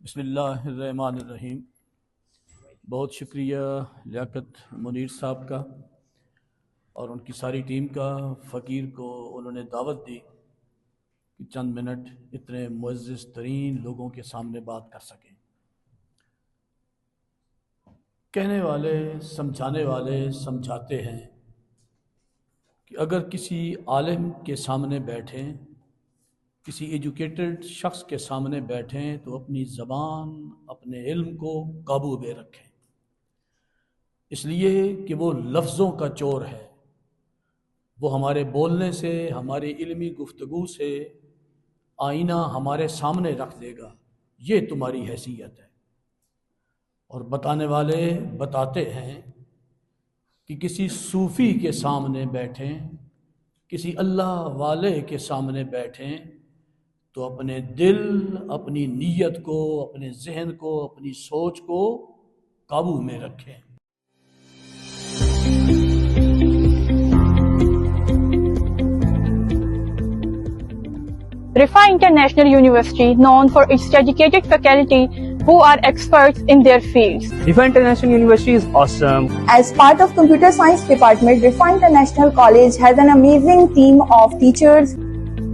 بسم اللہ الرحمن الرحیم۔ بہت شکریہ لیاقت منیر صاحب کا اور ان کی ساری ٹیم کا۔ فقیر کو انہوں نے دعوت دی کہ چند منٹ اتنے معزز ترین لوگوں کے سامنے بات کر سکیں۔ کہنے والے سمجھانے والے سمجھاتے ہیں کہ اگر کسی عالم کے سامنے بیٹھیں، کسی ایجوکیٹڈ شخص کے سامنے بیٹھیں تو اپنی زبان، اپنے علم کو قابو میں رکھیں، اس لیے کہ وہ لفظوں کا چور ہے۔ وہ ہمارے بولنے سے، ہماری علمی گفتگو سے آئینہ ہمارے سامنے رکھ دے گا، یہ تمہاری حیثیت ہے۔ اور بتانے والے بتاتے ہیں کہ کسی صوفی کے سامنے بیٹھیں، کسی اللہ والے کے سامنے بیٹھیں تو اپنے دل، اپنی نیت کو، اپنے ذہن کو، اپنی سوچ کو قابو میں رکھیں۔ Rifa International University, known for its dedicated faculty who are experts in their fields. Rifa International University is awesome. As part of Computer Science Department, Rifa International College has an amazing team of teachers.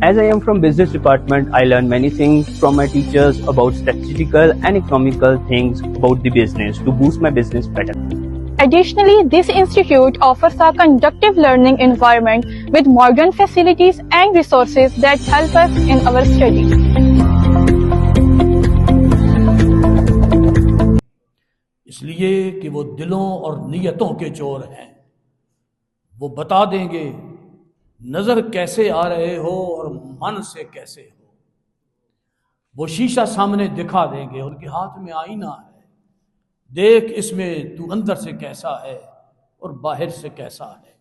As I am from business department, I learn many things from my teachers about statistical and economical things about the business to boost my business better. Additionally, this institute offers a conducive learning environment with modern facilities and resources that help us in our studies. اس لیے کہ وہ دلوں اور نیتوں کے چور ہیں۔ وہ بتا دیں گے نظر کیسے آ رہے ہو اور من سے کیسے ہو۔ وہ شیشہ سامنے دکھا دیں گے، ان کے ہاتھ میں آئینہ ہے، دیکھ اس میں تو اندر سے کیسا ہے اور باہر سے کیسا ہے۔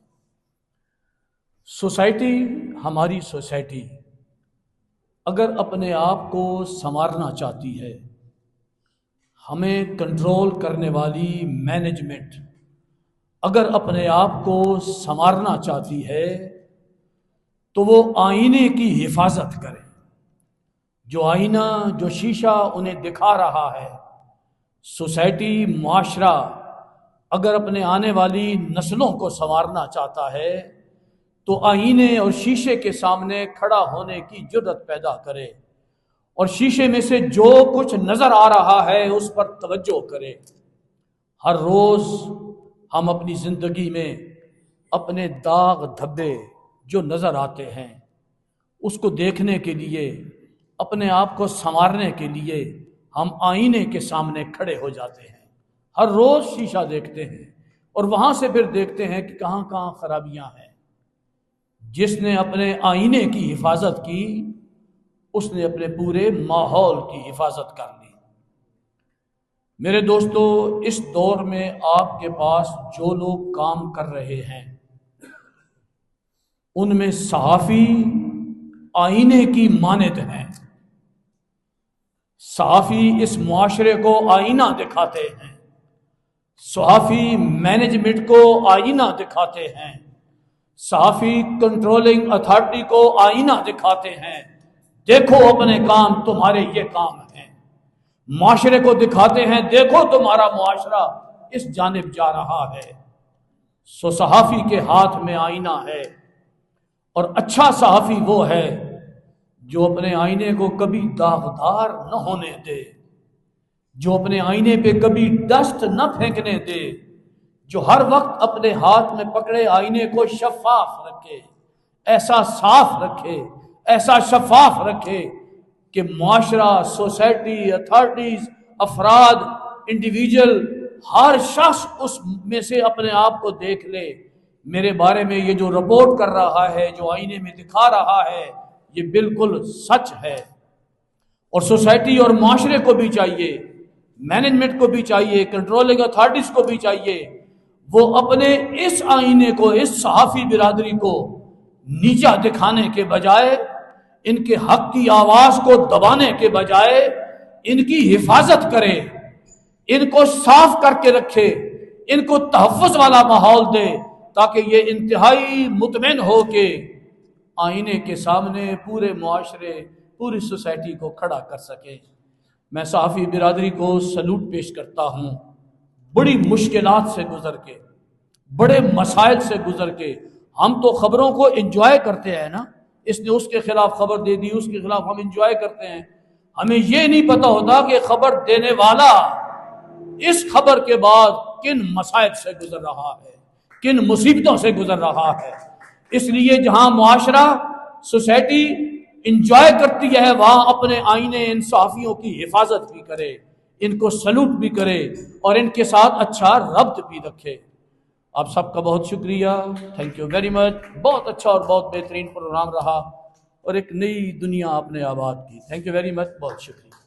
سوسائٹی، ہماری سوسائٹی اگر اپنے آپ کو سنوارنا چاہتی ہے، ہمیں کنٹرول کرنے والی مینجمنٹ اگر اپنے آپ کو سنوارنا چاہتی ہے تو وہ آئینے کی حفاظت کرے۔ جو آئینہ، جو شیشہ انہیں دکھا رہا ہے، سوسائٹی، معاشرہ اگر اپنے آنے والی نسلوں کو سنوارنا چاہتا ہے تو آئینے اور شیشے کے سامنے کھڑا ہونے کی جرأت پیدا کرے اور شیشے میں سے جو کچھ نظر آ رہا ہے اس پر توجہ کرے۔ ہر روز ہم اپنی زندگی میں اپنے داغ دھبے جو نظر آتے ہیں اس کو دیکھنے کے لیے، اپنے آپ کو سنوارنے کے لیے ہم آئینے کے سامنے کھڑے ہو جاتے ہیں۔ ہر روز شیشہ دیکھتے ہیں اور وہاں سے پھر دیکھتے ہیں کہ کہاں کہاں خرابیاں ہیں۔ جس نے اپنے آئینے کی حفاظت کی، اس نے اپنے پورے ماحول کی حفاظت کر لی۔ میرے دوستو، اس دور میں آپ کے پاس جو لوگ کام کر رہے ہیں ان میں صحافی آئینے کی مانند ہیں۔ صحافی اس معاشرے کو آئینہ دکھاتے ہیں، صحافی مینجمنٹ کو آئینہ دکھاتے ہیں، صحافی کنٹرولنگ اتھارٹی کو آئینہ دکھاتے ہیں۔ دیکھو اپنے کام، تمہارے یہ کام ہیں۔ معاشرے کو دکھاتے ہیں، دیکھو تمہارا معاشرہ اس جانب جا رہا ہے۔ سو صحافی کے ہاتھ میں آئینہ ہے، اور اچھا صحافی وہ ہے جو اپنے آئینے کو کبھی داغدار نہ ہونے دے، جو اپنے آئینے پہ کبھی ڈسٹ نہ پھینکنے دے، جو ہر وقت اپنے ہاتھ میں پکڑے آئینے کو شفاف رکھے، ایسا صاف رکھے، ایسا شفاف رکھے کہ معاشرہ، سوسائٹی، اتھارٹیز، افراد، انڈیویجول، ہر شخص اس میں سے اپنے آپ کو دیکھ لے، میرے بارے میں یہ جو رپورٹ کر رہا ہے، جو آئینے میں دکھا رہا ہے، یہ بالکل سچ ہے۔ اور سوسائٹی اور معاشرے کو بھی چاہیے، مینجمنٹ کو بھی چاہیے، کنٹرولنگ اتھارٹیز کو بھی چاہیے، وہ اپنے اس آئینے کو، اس صحافی برادری کو نیچا دکھانے کے بجائے، ان کے حق کی آواز کو دبانے کے بجائے ان کی حفاظت کرے، ان کو صاف کر کے رکھے، ان کو تحفظ والا ماحول دے، تاکہ یہ انتہائی مطمئن ہو کے آئینے کے سامنے پورے معاشرے، پوری سوسائٹی کو کھڑا کر سکے۔ میں صحافی برادری کو سلوٹ پیش کرتا ہوں. بڑی مشکلات سے گزر کے، بڑے مسائل سے گزر کے ہم تو خبروں کو انجوائے کرتے ہیں نا. اس نے اس کے خلاف خبر دے دی، اس کے خلاف ہم انجوائے کرتے ہیں. ہمیں یہ نہیں پتا ہوتا کہ خبر دینے والا اس خبر کے بعد کن مسائل سے گزر رہا ہے، کن مصیبتوں سے گزر رہا ہے. اس لیے جہاں معاشرہ، سوسائٹی انجوائے کرتی ہے، وہاں اپنے آئینے ان صحافیوں کی حفاظت بھی کرے، ان کو سلوٹ بھی کرے اور ان کے ساتھ اچھا ربط بھی رکھے. آپ سب کا بہت شکریہ. Thank you very much. بہت اچھا اور بہت بہترین پروگرام رہا اور ایک نئی دنیا آپ نے آباد کی. Thank you very much. بہت شکریہ.